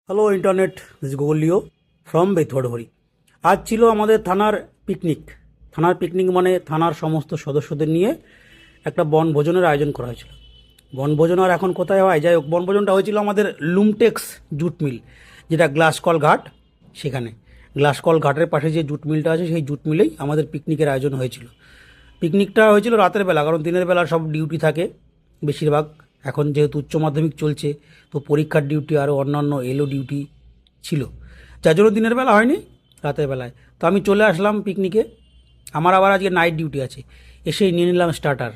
Hello internet, this Google Leo from Bethuadahari. আজ ছিল আমাদের থানার পিকনিক। থানার পিকনিক মানে থানার সমস্ত সদস্যদের নিয়ে একটা বনভোজনের আয়োজন করা হয়েছিল। বনভোজন আর এখন কোথায় হয়, যাই হোক, বনভোজনটা হয়েছিল আমাদের লুমটেক্স জুট মিল, যেটা গ্লাসকল ঘাট। সেখানে গ্লাসকল ঘাটের পাশে যে জুট মিলটা আছে, সেই জুট মিলেই আমাদের পিকনিকের আয়োজন হয়েছিল। পিকনিকটা হয়েছিল রাতের বেলা, কারণ দিনের বেলা সব ডিউটি থাকে বেশিরভাগ। এখন যেহেতু উচ্চ মাধ্যমিক চলছে, তো পরীক্ষার ডিউটি আরও অন্যান্য এলও ডিউটি ছিল, যার জন্য দিনের বেলা হয়নি, রাতের বেলায়। তো আমি চলে আসলাম পিকনিকে। আমার আবার আজকে নাইট ডিউটি আছে। এসেই নিয়ে নিলাম starter,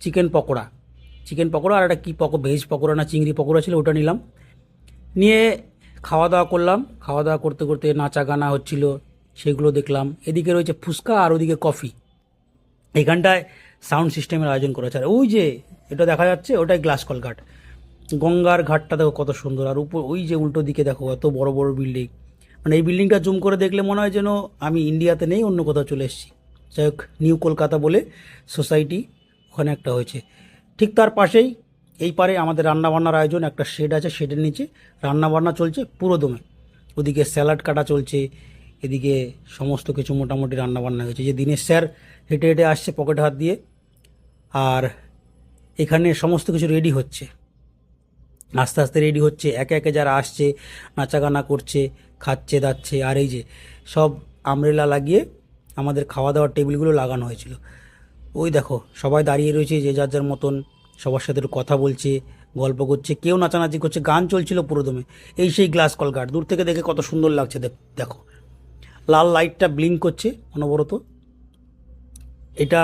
chicken pakora. Chicken pakora আর একটা কী ভেজ পকোড়া না চিংড়ি পকোড়া ছিল, ওটা নিলাম। নিয়ে খাওয়া দাওয়া করলাম। খাওয়া দাওয়া করতে করতে নাচা গানা হচ্ছিল, সেগুলো দেখলাম। এদিকে রয়েছে ফুচকা আর ওদিকে কফি। এখানটায় সাউন্ড সিস্টেমের আয়োজন করেছে। আর ওই যে এটা দেখা যাচ্ছে, ওটাই গ্লাসকল ঘাট। গঙ্গার ঘাটটা দেখো কত সুন্দর। আর উপর ওই যে উল্টো দিকে দেখো এত বড় বড় বিল্ডিং। মানে এই বিল্ডিংটা জুম করে দেখলে মনে হয় যেন আমি ইন্ডিয়াতে নেই, অন্য কোথাও চলে এসেছি। যাই হোক, নিউ কলকাতা বলে সোসাইটি ওখানে একটা হয়েছে। ঠিক তার পাশেই এই পারে আমাদের রান্নাবান্নার আয়োজন। একটা শেড আছে, শেডের নিচে রান্নাবান্না চলছে পুরো দমে। ওদিকে স্যালাড কাটা চলছে, এদিকে সমস্ত কিছু মোটামুটি রান্নাবান্না হয়েছে। যে দিনের স্যার হেঁটে হেঁটে আসছে পকেটে হাত দিয়ে, আর এখানে সমস্ত কিছু রেডি হচ্ছে, আস্তে আস্তে রেডি হচ্ছে। একে একে যারা আসছে নাচাগানা করছে, খাচ্ছে দাচ্ছে। আর এই যে সব আমরেলা লাগিয়ে আমাদের খাওয়া দাওয়ার টেবিলগুলো লাগানো হয়েছিল। ওই দেখো সবাই দাঁড়িয়ে রয়েছে, যে যার যার মতন সবার সাথে একটু কথা বলছে, গল্প করছে, কেউ নাচানাচি করছে, গান চলছিল পুরোদমে। এই সেই গ্লাস কলঘাট, দূর থেকে দেখে কত সুন্দর লাগছে। দেখো লাল লাইটটা ব্লিঙ্ক করছে অনবরত। এটা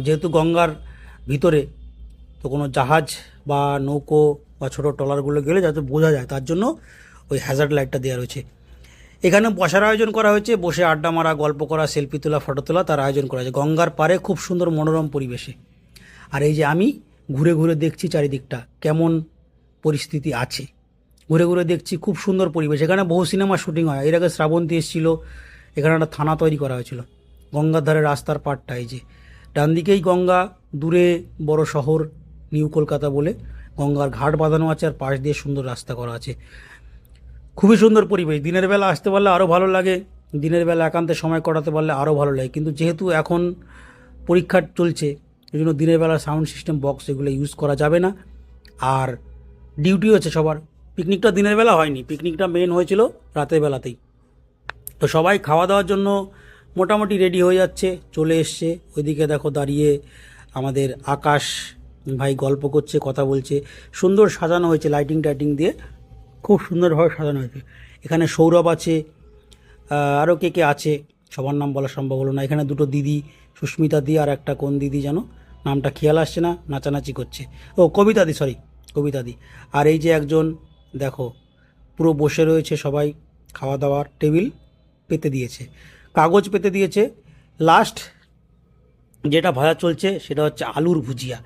যেহেতু গঙ্গার ভিতরে, তো কোনো জাহাজ বা নৌকো বা ছোটো ট্রলারগুলো গেলে যাতে বোঝা যায়, তার জন্য ওই হ্যাজার্ড লাইটটা দেওয়া রয়েছে। এখানে বসার আয়োজন করা হয়েছে, বসে আড্ডা মারা, গল্প করা, সেলফি তোলা, ফটো তোলা, তার আয়োজন করা হয়েছে গঙ্গার পাড়ে খুব সুন্দর মনোরম পরিবেশে। আর এই যে আমি ঘুরে ঘুরে দেখছি চারিদিকটা কেমন পরিস্থিতি আছে। ঘুরে ঘুরে দেখছি খুব সুন্দর পরিবেশ। এখানে বহু সিনেমা শুটিং হয়। এর আগে শ্রাবন্তী এসেছিল, এখানে একটা থানা তৈরি করা হয়েছিল। গঙ্গার ধারে রাস্তার পাড়টা এই যে, ডান দিকেই গঙ্গা, দূরে বড় শহর নিউ কলকাতা বলে গঙ্গার ঘাট বাঁধানো আছে, আর পাশ দিয়ে সুন্দর রাস্তা করা আছে। খুবই সুন্দর পরিবেশ। দিনের বেলা আসতে পারলে আরও ভালো লাগে, দিনের বেলা একান্তে সময় কাটাতে পারলে আরও ভালো লাগে। কিন্তু যেহেতু এখন পরীক্ষা চলছে, এই জন্য দিনের বেলা সাউন্ড সিস্টেম বক্স এগুলো ইউজ করা যাবে না। আর ডিউটি হচ্ছে সবার। পিকনিকটা দিনের বেলা হয়নি, পিকনিকটা মেন হয়েছিল রাতের বেলাতেই। তো সবাই খাওয়া দাওয়ার জন্য মোটামুটি রেডি হয়ে যাচ্ছে, চলে এসছে। ওইদিকে দেখো দাঁড়িয়ে আমাদের আকাশ ভাই গল্প করছে, কথা বলছে। সুন্দর সাজানো হয়েছে লাইটিং টাইটিং দিয়ে, খুব সুন্দরভাবে সাজানো হয়েছে। এখানে সৌরভ আছে, আরও কে কে আছে সবার নাম বলা সম্ভব হলো না। এখানে দুটো দিদি, সুস্মিতা দি আর একটা কোন দিদি যেন, নামটা খেয়াল আসছে না, নাচানাচি করছে। ও কবিতা দি, সরি কবিতা দি। আর এই যে একজন দেখো পুরো বসে রয়েছে, সবাই খাওয়া দাওয়ার টেবিল পেতে দিয়েছে, কাগজ পেতে দিয়েছে। লাস্ট যেটা ভাজা চলছে সেটা হচ্ছে আলুর ভুজিয়া।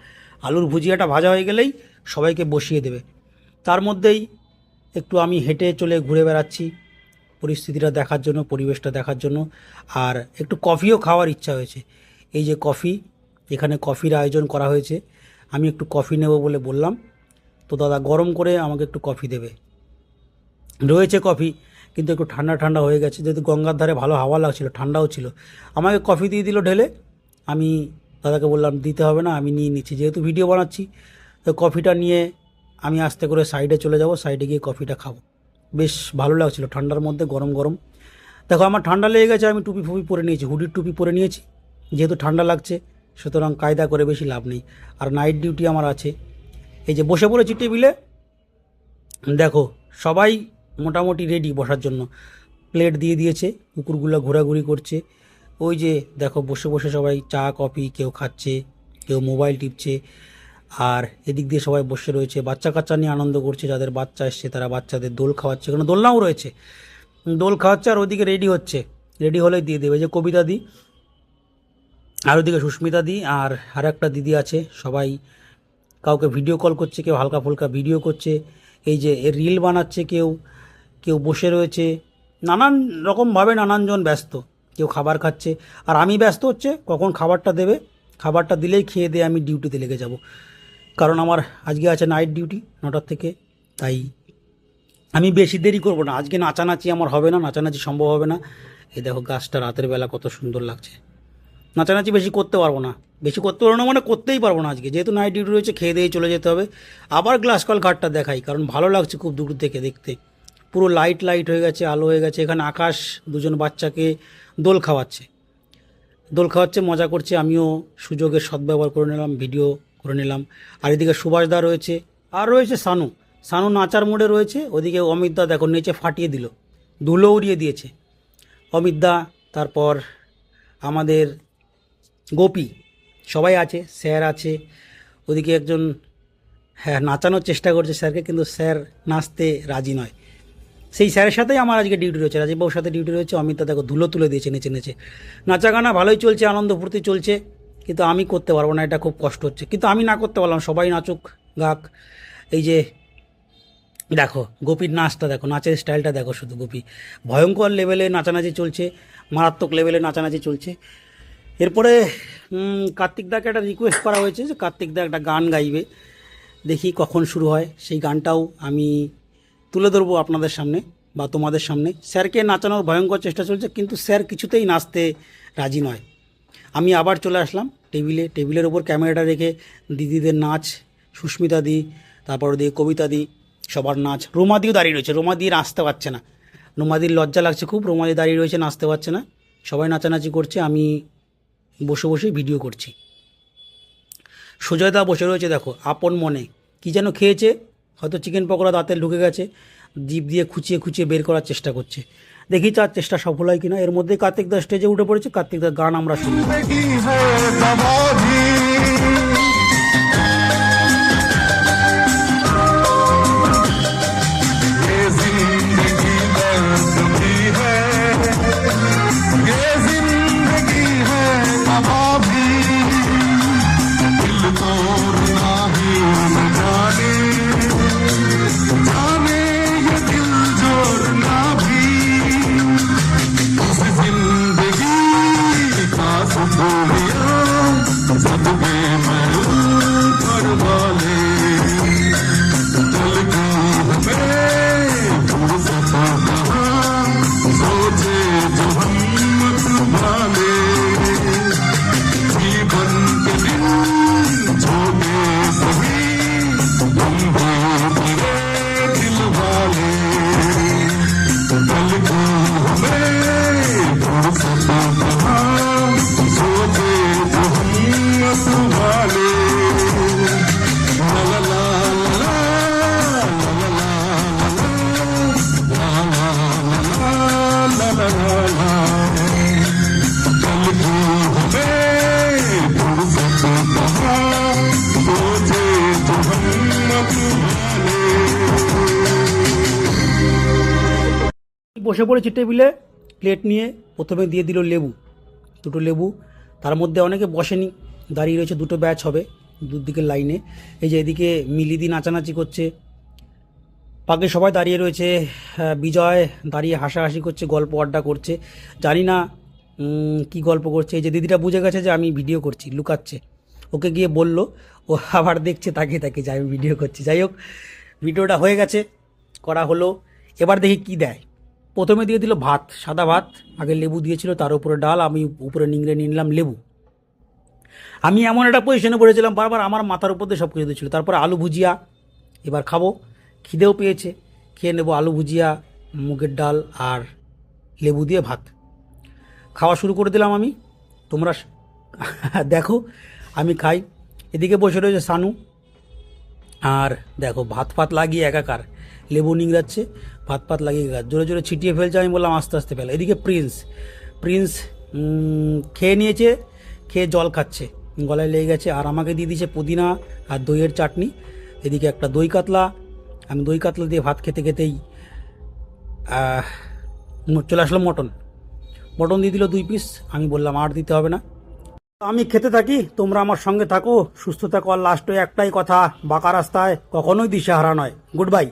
আলুর ভুজিয়াটা ভাজা হয়ে গেলেই সবাইকে বসিয়ে দেবে। তার মধ্যেই একটু আমি হেঁটে চলে ঘুরে বেড়াচ্ছি পরিস্থিতিটা দেখার জন্য, পরিবেশটা দেখার জন্য। আর একটু কফিও খাওয়ার ইচ্ছা হয়েছে। এই যে কফি, এখানে কফির আয়োজন করা হয়েছে। আমি একটু কফি নেব বলে বললাম, তো দাদা গরম করে আমাকে একটু কফি দেবে। রয়েছে কফি, কিন্তু একটু ঠান্ডা ঠান্ডা হয়ে গেছে, যেহেতু গঙ্গার ধারে ভালো হাওয়া লাগছিল, ঠান্ডাও ছিল। আমাকে কফি দিয়ে দিল ঢেলে। আমি দাদাকে বললাম দিতে হবে না, আমি নিয়ে নিচ্ছি, যেহেতু ভিডিও বানাচ্ছি। তো কফিটা নিয়ে আমি আস্তে করে সাইডে চলে যাব, সাইডে গিয়ে কফিটা খাবো। বেশ ভালো লাগছিল ঠান্ডার মধ্যে, গরম গরম। দেখো আমার ঠান্ডা লেগে গেছে, আমি টুপি ফুপি পরে নিয়েছি, হুডির টুপি পরে নিয়েছি, যেহেতু ঠান্ডা লাগছে। সুতরাং কায়দা করে বেশি লাভ নেই। আর নাইট ডিউটি আমার আছে। এই যে বসে পড়েছি টেবিলে, দেখো সবাই মোটামুটি রেডি বসার জন্য। প্লেট দিয়ে দিয়েছে, কুকুরগুলো ঘোরাঘুরি করছে। ওই যে দেখো বসে বসে সবাই চা কফি কেউ খাচ্ছে, কেউ মোবাইল টিপছে। আর এদিক দিয়ে সবাই বসে রয়েছে, বাচ্চা কাচ্চা নিয়ে আনন্দ করছে। যাদের বাচ্চা এসছে তারা বাচ্চাদের দোল খাওয়াচ্ছে, এখানে দোলনাও রয়েছে, দোল খাওয়াচ্ছে। আর ওইদিকে রেডি হচ্ছে, রেডি হলেই দিয়ে দেবে। যে কবিতা দি, আর ওইদিকে সুস্মিতা দি, আর একটা দিদি আছে। সবাই কাউকে ভিডিও কল করছে, কেউ হালকা ফুলকা ভিডিও করছে। এই যে রিল বানাচ্ছে কেউ, কেউ বসে রয়েছে। নানান রকমভাবে নানানজন ব্যস্ত, কেউ খাবার খাচ্ছে। আর আমি ব্যস্ত হচ্ছে কখন খাবারটা দেবে, খাবারটা দিলেই খেয়ে দিয়ে আমি ডিউটিতে লেগে যাব। কারণ আমার আজকে আছে নাইট ডিউটি 9টার থেকে। তাই আমি বেশি দেরি করব না, আজকে নাচানাচি আমার হবে না, নাচানাচি সম্ভব হবে না। এই দেখো গাছটা রাতের বেলা কত সুন্দর লাগছে। নাচানাচি বেশি করতে পারবো না, বেশি করতে পারবো না মানে করতেই পারবো না আজকে, যেহেতু নাইট ডিউটি রয়েছে, খেয়ে দিয়ে চলে যেতে হবে। আবার গ্লাস কল ঘাটটা দেখাই, কারণ ভালো লাগছে খুব দূর থেকে দেখতে। পুরো লাইট লাইট হয়ে গেছে, আলো হয়ে গেছে। এখানে আকাশ দুজন বাচ্চাকে দোল খাওয়াচ্ছে, মজা করছে। আমিও সুযোগের সদ্ব্যবহার করে নিলাম, ভিডিও করে নিলাম। আর এদিকে সুভাষদা রয়েছে, আর রয়েছে সানু। সানু নাচার মোড়ে রয়েছে। ওদিকে অমিতদা দেখো নিচে ফাটিয়ে দিল, ধুলো উড়িয়ে দিয়েছে অমিতদা। তারপর আমাদের গোপী, সবাই আছে, স্যার আছে। ওদিকে একজন নাচানোর চেষ্টা করছে স্যারকে, কিন্তু স্যার নাচতে রাজি নয়। সেই স্যারের সাথেই আমার আজকে ডিউটি রয়েছে, রাজীববাবুর সাথে ডিউটি রয়েছে। অমিতদা দেখো ধুলো তুলে দিয়েছে নেচে নেচে। নাচা গানা ভালোই চলছে, আনন্দ ফুর্তি চলছে, কিন্তু আমি করতে পারবো না, এটা খুব কষ্ট হচ্ছে। কিন্তু আমি না করতে পারলাম, সবাই নাচুক গাক। এই যে দেখো গোপীর নাচটা দেখো, নাচের স্টাইলটা দেখো শুধু। গোপী ভয়ঙ্কর লেভেলে নাচানাচি চলছে, মারাত্মক লেভেলে নাচানাচি চলছে। এরপরে কার্তিকদাকে একটা রিকোয়েস্ট করা হয়েছে যে কার্তিকদা একটা গান গাইবে, দেখি কখন শুরু হয়। সেই গানটাও আমি তুলে ধরবো আপনাদের সামনে বা তোমাদের সামনে। স্যারকে নাচানোর ভয়ঙ্কর চেষ্টা চলছে, কিন্তু স্যার কিছুতেই নাচতে রাজি নয়। আমি আবার চলে আসলাম টেবিলের ওপর ক্যামেরাটা রেখে দিদিদের নাচ, সুস্মিতা দি, তারপর ওদিকে কবিতা দি, সবার নাচ। রোমাদিও দাঁড়িয়ে রয়েছে, রোমাদি নাচতে পারছে না, রোমাদির লজ্জা লাগছে খুব, রোমাদি দাঁড়িয়ে রয়েছে, নাচতে পারছে না। সবাই নাচানাচি করছে, আমি বসে বসে ভিডিও করছি। সুজয়দা বসে রয়েছে দেখো আপন মনে, কী যেন খেয়েছে, হয়তো চিকেন পকোড়া দাঁতে ঢুকে গেছে, জিভ দিয়ে খুঁচিয়ে খুঁচিয়ে বের করার চেষ্টা করছে। দেখি তার চেষ্টা সফল হয় কিনা। এর মধ্যে কার্তিকদা স্টেজে উঠে পড়েছে, কার্তিকদার গান আমরা শুনি। বসে পড়েছি টেবিলে, প্লেট নিয়ে। প্রথমে দিয়ে দিল লেবু, দুটো লেবু। তার মধ্যে অনেকে বসেনি, দাঁড়িয়ে রয়েছে, দুটো ব্যাচ হবে দুদিকের লাইনে। এই যে এদিকে মিলিদি নাচানাচি করছে, বাকি সবাই দাঁড়িয়ে রয়েছে। বিজয় দাঁড়িয়ে হাসাহাসি করছে, গল্প আড্ডা করছে, জানি না কি গল্প করছে। এই যে দিদিটা বুঝে গেছে যে আমি ভিডিও করছি, লুকাচ্ছে। ওকে গিয়ে বলল, ও আবার দেখছে তাকিয়ে তাকিয়ে যে আমি ভিডিও করছি। যাই হোক, ভিডিওটা হয়ে গেছে, করা হলো। এবার দেখি কি দেয়। প্রথমে দিয়ে দিল ভাত, সাদা ভাত, আগে লেবু দিয়েছিল, তার উপরে ডাল, আমি উপরে নিংড়ে নিলাম লেবু। আমি এমন একটা পজিশনে পড়েছিলাম, বারবার আমার মাথার উপর দিয়ে সব কিছু দিয়েছিল। তারপরে আলু ভুজিয়া, এবার খাবো, খিদেও পেয়েছে, খেয়ে নেবো। আলু ভুজিয়া, মুগের ডাল আর লেবু দিয়ে ভাত খাওয়া শুরু করে দিলাম আমি। তোমরা দেখো আমি খাই। এদিকে বসে রয়েছে সানু, আর দেখো ভাত ফাত লাগিয়ে একাকার, লেবু নিংড়াচ্ছে, ভাত ফাত লাগিয়ে জোরে জোরে ছিটিয়ে ফেলছে। আমি বললাম আস্তে আস্তে ফেলা। এদিকে প্রিন্স খেয়ে নিয়েছে, খেয়ে জল খাচ্ছে, গলায় লেগে গেছে। আর আমাকে দিয়ে দিয়েছে পুদিনা আর দইয়ের চাটনি। এদিকে একটা দই কাতলা, আমি দই কাতলা দিয়ে ভাত খেতে খেতেই চলে আসলো মটন দিয়ে দিল 2 পিস। আমি বললাম আর দিতে হবে না, আমি খেতে থাকি, তোমরা আমার সঙ্গে থাকো, সুস্থ থাকো। আর লাস্টে একটাই কথা, বাঁকা রাস্তায় কখনোই দিশেহারা নয়। Good bye.